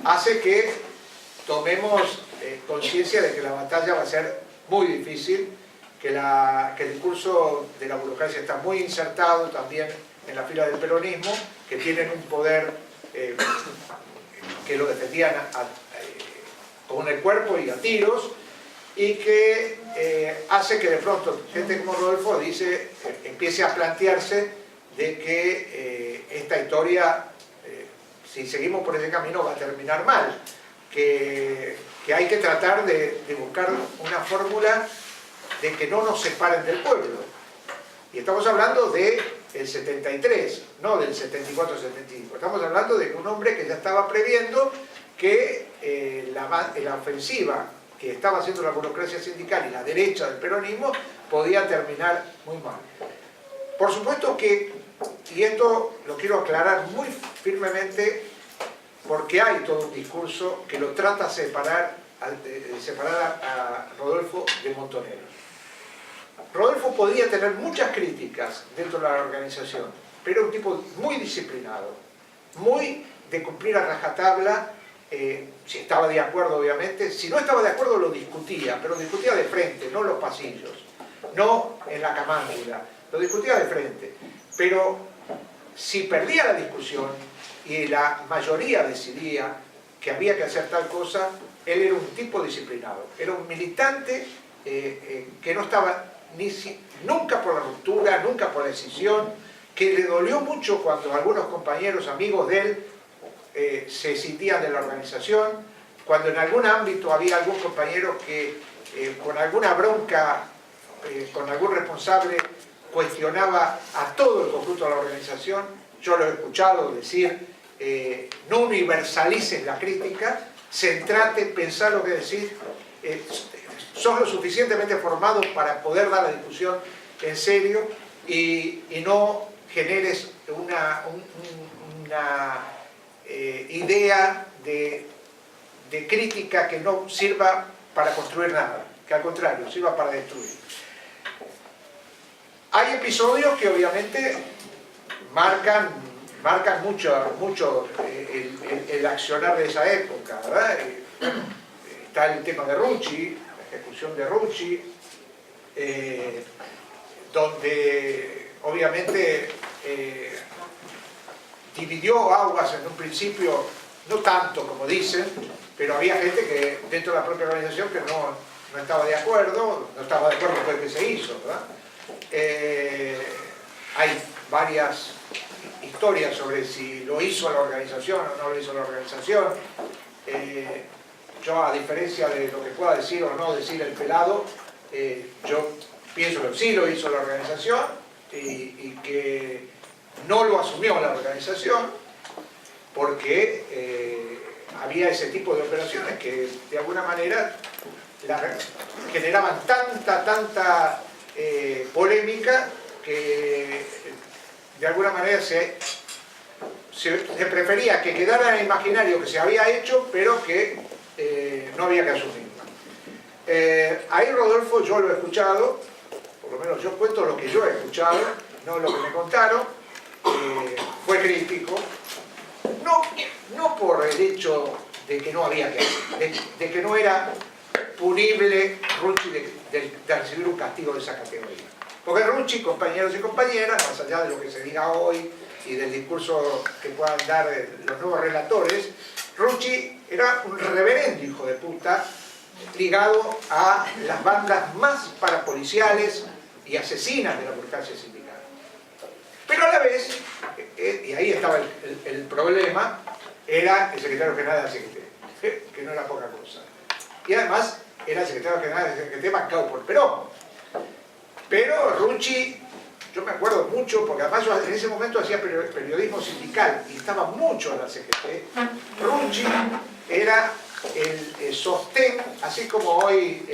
hace que tomemos conciencia de que la batalla va a ser muy difícil, que el discurso de la burocracia está muy insertado también en la fila del peronismo, que tienen un poder que lo defendían con el cuerpo y a tiros, y que hace que de pronto gente como Rodolfo empiece a plantearse de que esta historia, si seguimos por ese camino, va a terminar mal, que hay que tratar de buscar una fórmula de que no nos separen del pueblo. Y estamos hablando del 73, no del 74-75. Estamos hablando de un hombre que ya estaba previendo que la ofensiva que estaba haciendo la burocracia sindical y la derecha del peronismo podía terminar muy mal. Por supuesto que, y esto lo quiero aclarar muy firmemente, porque hay todo un discurso que lo trata de separar a Rodolfo de Montonero. Rodolfo podía tener muchas críticas dentro de la organización, pero era un tipo muy disciplinado, muy de cumplir a rajatabla. Si estaba de acuerdo, obviamente, si no estaba de acuerdo lo discutía, pero discutía de frente, no en los pasillos, no en la camándula, lo discutía de frente. Pero si perdía la discusión y la mayoría decidía que había que hacer tal cosa, él era un tipo disciplinado, era un militante que no estaba nunca por la ruptura, nunca por la decisión, que le dolió mucho cuando algunos compañeros, amigos de él, se escindían de la organización, cuando en algún ámbito había algún compañero que con alguna bronca, con algún responsable, cuestionaba a todo el conjunto de la organización. Yo lo he escuchado decir, no universalices la crítica, centrate, pensá lo que decís, sos lo suficientemente formado para poder dar la discusión en serio y no generes una idea de crítica que no sirva para construir nada, que al contrario, sirva para destruir. Hay episodios que obviamente marcan mucho el accionar de esa época, ¿verdad? Está el tema de Rucci, la ejecución de Rucci, donde obviamente dividió aguas en un principio, no tanto como dicen, pero había gente que dentro de la propia organización que no estaba de acuerdo, con el que se hizo, ¿verdad? Hay varias historias sobre si lo hizo la organización o no lo hizo la organización. Yo, a diferencia de lo que pueda decir o no decir el pelado, yo pienso que sí lo hizo la organización y que no lo asumió la organización porque había ese tipo de operaciones que de alguna manera generaban tanta polémica que de alguna manera se prefería que quedara en el imaginario que se había hecho, pero que no había que asumirlo. Ahí Rodolfo yo lo he escuchado, por lo menos yo cuento lo que yo he escuchado, no lo que me contaron. Fue crítico, no por el hecho de que no había que hacer, de que no era punible Rucci de recibir un castigo de esa categoría. Porque Rucci, compañeros y compañeras, más allá de lo que se diga hoy y del discurso que puedan dar los nuevos relatores, Rucci era un reverendo hijo de puta ligado a las bandas más parapoliciales y asesinas de la burocracia sindical. Pero a la vez, y ahí estaba el problema, era el secretario general de la CGT, que no era poca cosa. Y además era el secretario general de la CGT bancado por Perón. Pero Rucci, yo me acuerdo mucho, porque además yo en ese momento hacía periodismo sindical y estaba mucho en la CGT. Rucci era el sostén, así como hoy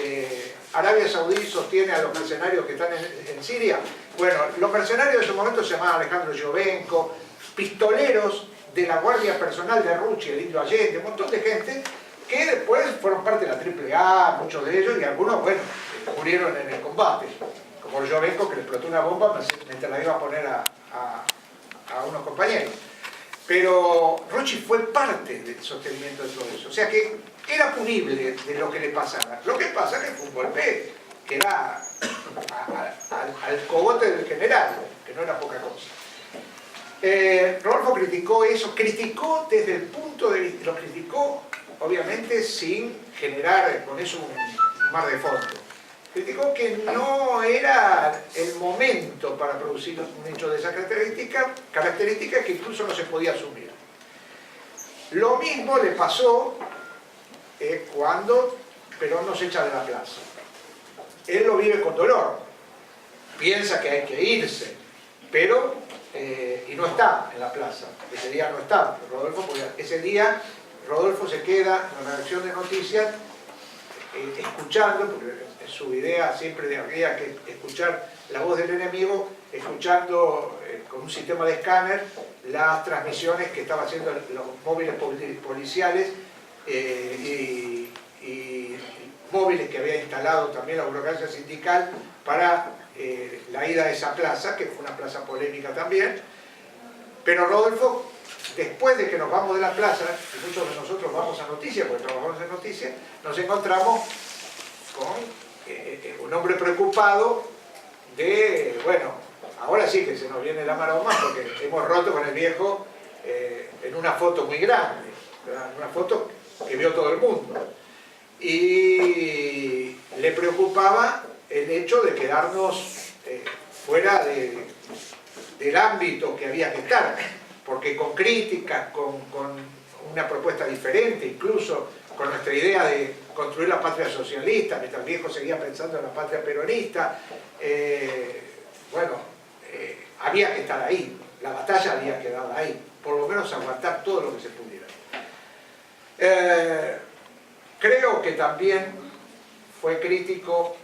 Arabia Saudí sostiene a los mercenarios que están en Siria. Bueno, los mercenarios de ese momento se llamaban Alejandro Giovenco, pistoleros de la guardia personal de Rucci, el Indio Allende, un montón de gente que después fueron parte de la AAA, muchos de ellos, y algunos, bueno, murieron en el combate. Como Giovenco, que le explotó una bomba mientras la iba a poner a unos compañeros. Pero Rocci fue parte del sostenimiento de todo eso. O sea que era punible de lo que le pasara. Lo que pasa es que fue un golpe que era al cogote del general, que no era poca cosa. Rodolfo criticó eso, criticó desde el punto de vista, lo criticó obviamente sin generar con eso un mar de fondo. Criticó que no era el momento para producir un hecho de esa característica que incluso no se podía asumir. Lo mismo le pasó cuando Perón nos echa de la plaza. Él lo vive con dolor, piensa que hay que irse, pero y no está en la plaza, ese día no está Rodolfo, porque ese día Rodolfo se queda en la redacción de noticias escuchando, porque su idea siempre había que escuchar la voz del enemigo, escuchando con un sistema de escáner las transmisiones que estaban haciendo los móviles policiales y móviles que había instalado también la burocracia sindical para la ida a esa plaza, que fue una plaza polémica también. Pero Rodolfo, después de que nos vamos de la plaza, y muchos de nosotros vamos a Noticias, porque trabajamos en Noticias, nos encontramos con un hombre preocupado de, bueno, ahora sí que se nos viene la maroma, porque hemos roto con el viejo en una foto muy grande, ¿verdad? Una foto que vio todo el mundo. Y le preocupaba el hecho de quedarnos fuera del ámbito que había que estar, porque con críticas, con una propuesta diferente, incluso con nuestra idea de construir la patria socialista, mientras el viejo seguía pensando en la patria peronista, había que estar ahí, la batalla había quedado ahí, por lo menos aguantar todo lo que se pudiera. Creo que también fue crítico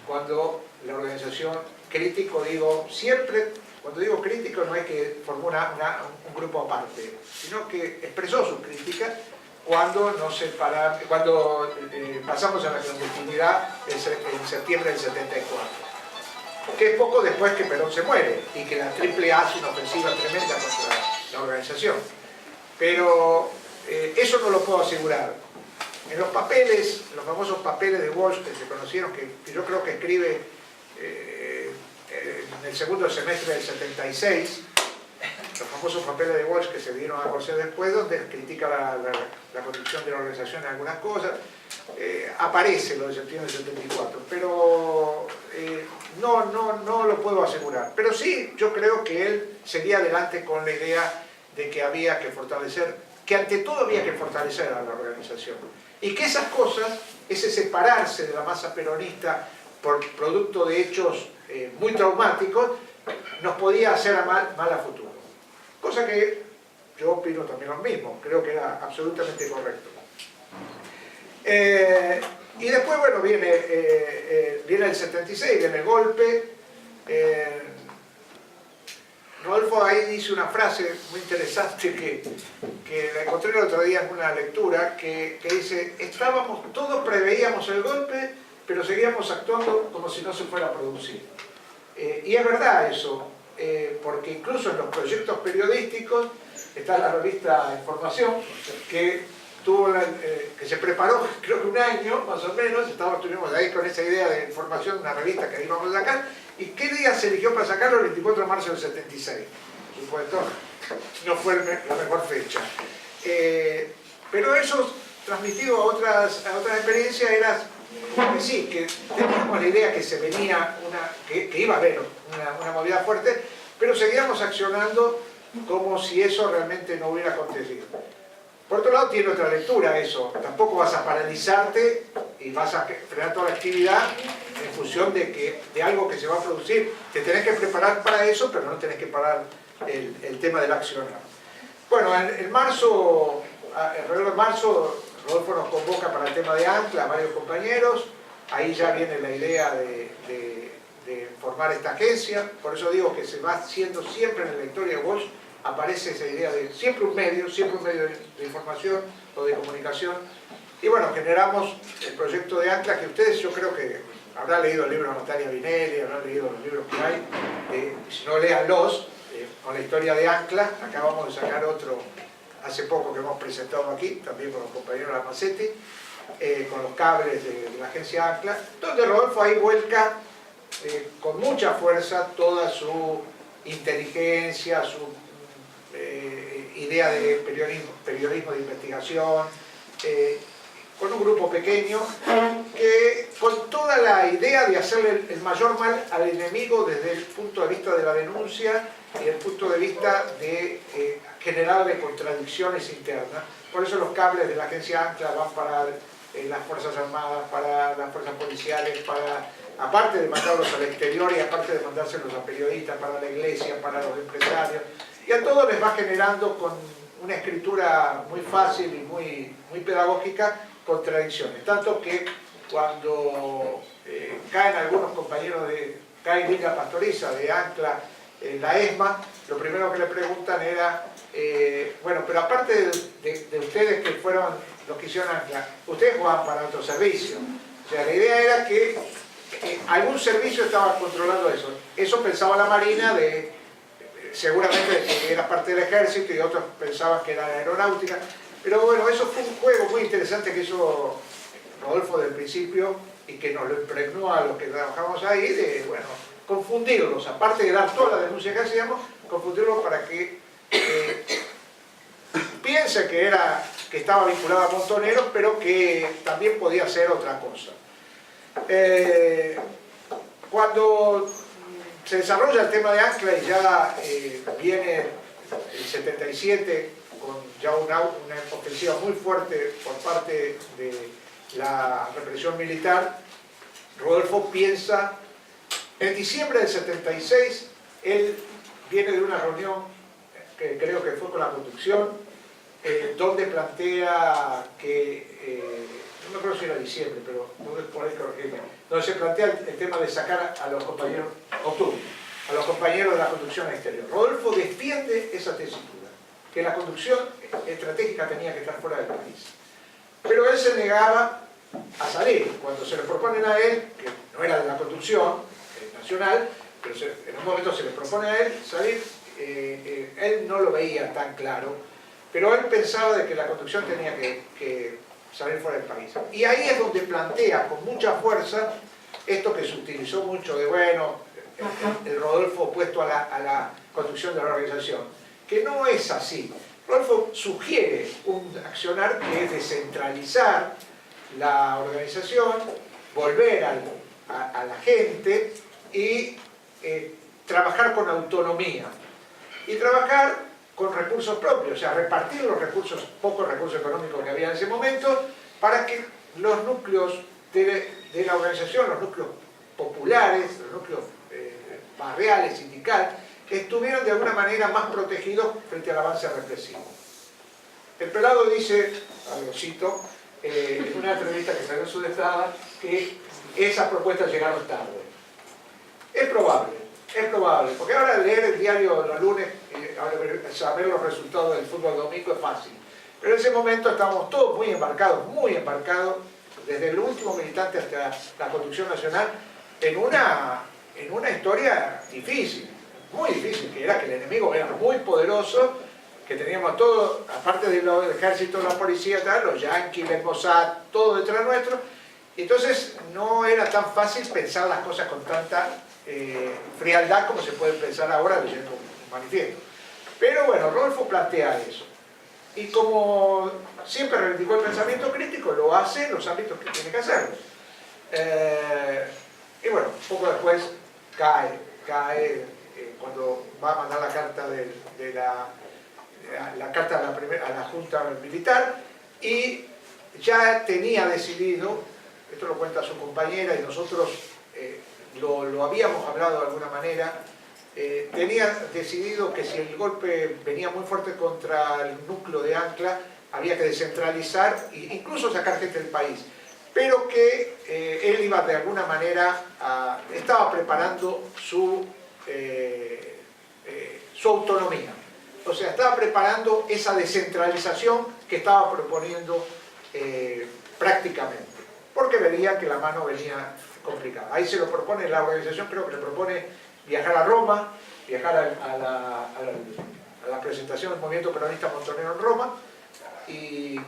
cuando la organización, crítico digo, siempre, cuando digo crítico no es que formó un grupo aparte, sino que expresó sus críticas cuando pasamos a la clandestinidad en septiembre del 74, que es poco después que Perón se muere y que la AAA hace una ofensiva tremenda contra la organización. Pero eso no lo puedo asegurar. En los papeles, los famosos papeles de Walsh que se conocieron, que yo creo que escribe en el segundo semestre del 76, los famosos papeles de Walsh que se dieron a conocer después, donde critica la conducción de la organización en algunas cosas, aparece lo de septiembre del 74, pero no lo puedo asegurar. Pero sí, yo creo que él seguía adelante con la idea de que había que fortalecer, que ante todo había que fortalecer a la organización. Y que esas cosas, ese separarse de la masa peronista por producto de hechos muy traumáticos, nos podía hacer mal a futuro. Cosa que yo opino también lo mismo, creo que era absolutamente correcto. Y después, bueno, viene el 76, viene el golpe. Rodolfo ahí dice una frase muy interesante que la encontré el otro día en una lectura, que dice, todos preveíamos el golpe, pero seguíamos actuando como si no se fuera a producir. Y es verdad eso, porque incluso en los proyectos periodísticos está la revista Información, que se preparó creo que un año más o menos, estuvimos ahí con esa idea de Información, una revista que íbamos a sacar. ¿Y qué día se eligió para sacarlo? El 24 de marzo del 76. Por supuesto, no fue la mejor fecha. Pero eso, transmitido a otras experiencias, era que sí, que teníamos la idea que se venía, que iba a haber una movida fuerte, pero seguíamos accionando como si eso realmente no hubiera acontecido. Por otro lado, tiene otra lectura eso. Tampoco vas a paralizarte y vas a frenar toda la actividad en función de algo que se va a producir. Te tenés que preparar para eso, pero no tenés que parar el tema del accionar. Bueno, en marzo, alrededor de marzo, Rodolfo nos convoca para el tema de Ancla, a varios compañeros. Ahí ya viene la idea de formar esta agencia. Por eso digo que se va haciendo siempre en la historia de Walsh, aparece esa idea de siempre un medio de información o de comunicación. Y bueno, generamos el proyecto de Ancla, que ustedes yo creo que habrán leído el libro de Natalia Vinelli, habrán leído los libros que hay, si no léanlos, con la historia de Ancla. Acabamos de sacar otro hace poco que hemos presentado aquí, también con los compañeros de la Macetti, con los cables de la agencia Ancla, donde Rodolfo ahí vuelca con mucha fuerza toda su inteligencia, su idea de periodismo de investigación, con un grupo pequeño, que con toda la idea de hacerle el mayor mal al enemigo desde el punto de vista de la denuncia y el punto de vista de generarle contradicciones internas. Por eso los cables de la agencia Ancla van para las Fuerzas Armadas, para las Fuerzas Policiales, aparte de mandarlos al exterior y aparte de mandárselos a periodistas, para la iglesia, para los empresarios, y a todos les va generando con una escritura muy fácil y muy pedagógica contradicciones. Tanto que cuando caen algunos compañeros cae Liga Pastoriza de Ancla en la ESMA, lo primero que le preguntan era, bueno, pero aparte de ustedes que fueron los que hicieron Ancla, ustedes jugaban para otro servicio. O sea, la idea era que algún servicio estaba controlando eso. Eso pensaba la Marina, seguramente que era parte del ejército, y otros pensaban que era la aeronáutica. Pero bueno, eso fue un juego muy interesante que hizo Rodolfo del principio y que nos lo impregnó a los que trabajamos ahí, de, bueno, confundirlos, aparte de dar toda la denuncia que hacíamos, confundirlos para que piense que estaba vinculado a Montoneros, pero que también podía ser otra cosa. Cuando se desarrolla el tema de Ancla y ya viene el 77 con ya una ofensiva muy fuerte por parte de la represión militar, Rodolfo piensa, en diciembre del 76, él viene de una reunión que creo que fue con la conducción, donde plantea que, no me acuerdo si era diciembre, pero por ahí corregirme, donde se plantea el tema de sacar a los compañeros, octubre, a los compañeros de la conducción exterior. Rodolfo defiende esa tesitura, que la conducción estratégica tenía que estar fuera del país. Pero él se negaba a salir. Cuando se le proponen a él, que no era de la conducción nacional, pero en un momento se le propone a él salir, él no lo veía tan claro, pero él pensaba de que la conducción tenía que salir fuera del país. Y ahí es donde plantea con mucha fuerza esto que se utilizó mucho de, bueno, el Rodolfo opuesto a la conducción de la organización, que no es así. Rodolfo sugiere un accionar que es descentralizar la organización, volver a la gente y trabajar con autonomía y trabajar con recursos propios, o sea, repartir los recursos, pocos recursos económicos que había en ese momento, para que los núcleos de la organización, los núcleos populares, los núcleos barriales, sindicales, que estuvieran de alguna manera más protegidos frente al avance represivo. El Pelado dice, lo cito, en una entrevista que salió en Sudestada, que esas propuestas llegaron tarde. Es probable, porque ahora leer el diario los lunes, saber los resultados del fútbol domingo es fácil. Pero en ese momento estábamos todos muy embarcados, desde el último militante hasta la conducción nacional, en una historia difícil, muy difícil, que era que el enemigo era muy poderoso, que teníamos todo, aparte del ejército, la policía, los yanquis, el Mossad, todo detrás nuestro. Entonces no era tan fácil pensar las cosas con tanta frialdad como se puede pensar ahora leyendo un manifiesto. Pero bueno, Rodolfo plantea eso. Y como siempre reivindicó el pensamiento crítico, lo hace en los ámbitos que tiene que hacerlo. Y bueno, poco después cae cuando va a mandar la carta a la Junta Militar, y ya tenía decidido, esto lo cuenta su compañera y nosotros lo habíamos hablado de alguna manera, tenía decidido que si el golpe venía muy fuerte contra el núcleo de Ancla, había que descentralizar e incluso sacar gente del país, pero que él iba de alguna manera estaba preparando su autonomía. O sea, estaba preparando esa descentralización que estaba proponiendo prácticamente, porque veía que la mano venía complicada. Ahí se lo propone, la organización creo que le propone viajar a Roma, viajar a la presentación del movimiento peronista montonero en Roma y